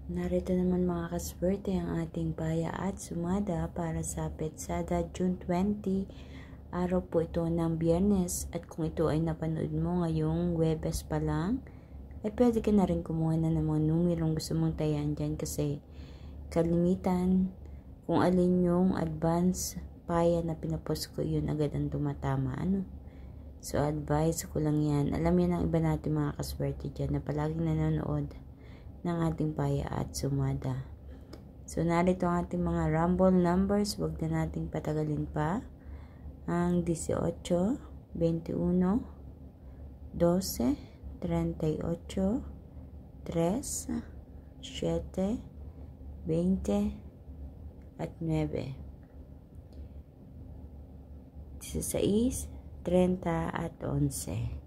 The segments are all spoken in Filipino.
Narito naman mga kaswerte ang ating paya at sumada para sa Petsada June 20. Araw po ito ng Biyernes at kung ito ay napanood mo ngayong Huwebes pa lang, ay pwede ka na rin kumuha na ng mga numerong gusto mong tayan dyan kasi kalimitan kung alin yung advance paya na pinapost ko yun agad ang tumatama. So advice ko lang yan. Alam yan ang iba natin mga kaswerte dyan na palaging nanonood ng ating paya at sumada. So narito ang ating mga rumble numbers. Huwag na nating patagalin pa. Ang 18, 21, 12, 38, 3, 7, 20 at 9. 16, 30 at 11.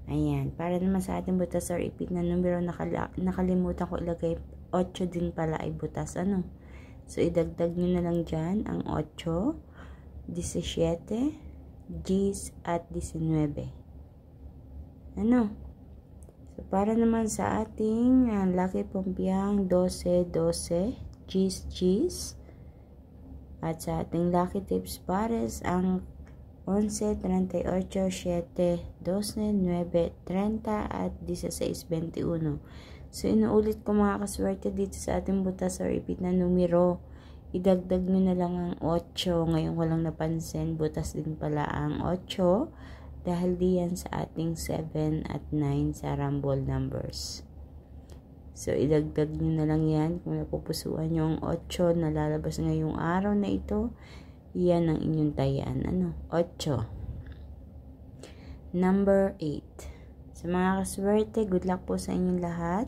Ayan, para naman sa ating butas or ipit na numero, nakalimutan ko ilagay 8 din pala ay butas. So, idagdag nyo na lang dyan ang 8, 17, 10 at 19. So, para naman sa ating lucky pumpiyang 12, 12, 10, at sa ating lucky tips pares ang 11, 38, 7, 12, 9, 30 at 16, 21. So, inuulit ko mga kaswerte dito sa ating butas or ipit na numero. Idagdag nyo na lang ang 8. Ngayon ko lang napansin, butas din pala ang 8 dahil diyan sa ating 7 at 9 sa rumble numbers. So, idagdag nyo na lang yan. Kung napupusuan nyo ang 8 na lalabas ngayong araw na ito, yan ang inyong tayaan. 8. Number 8. Sa mga kaswerte, good luck po sa inyong lahat.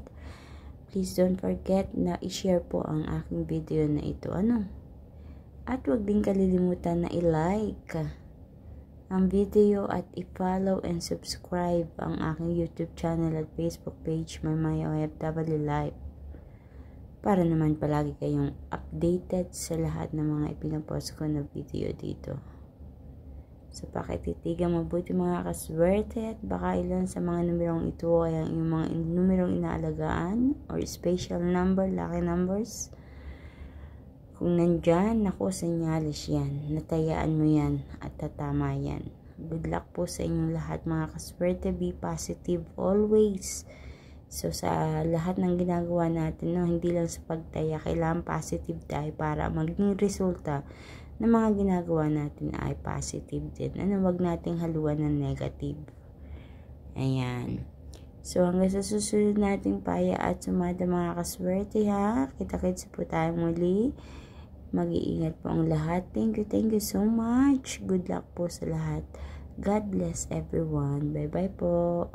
Please don't forget na i-share po ang aking video na ito. At huwag din kalilimutan na i-like ang video at i-follow and subscribe ang aking YouTube channel at Facebook page, My OFW Life. Para naman palagi kayong updated sa lahat ng mga ipinapost ko na video dito. So, pakititigan mabuti mga kaswerte at baka ilan sa mga numerong ito ay ang mga numerong inaalagaan or special number, lucky numbers. Kung nandyan, naku, senyalis yan. Natayaan mo yan at tatama yan. Good luck po sa inyong lahat mga kaswerte. Be positive always. So, sa lahat ng ginagawa natin, hindi lang sa pagtaya, kailangan positive tayo para maging resulta ng mga ginagawa natin ay positive din. Wag nating haluan ng negative. Ayan. So, hanggang sa susunod nating paya at sumada mga kaswerte ha. Kita-kits po tayo muli. Mag-iingat po ang lahat. Thank you so much. Good luck po sa lahat. God bless everyone. Bye-bye po.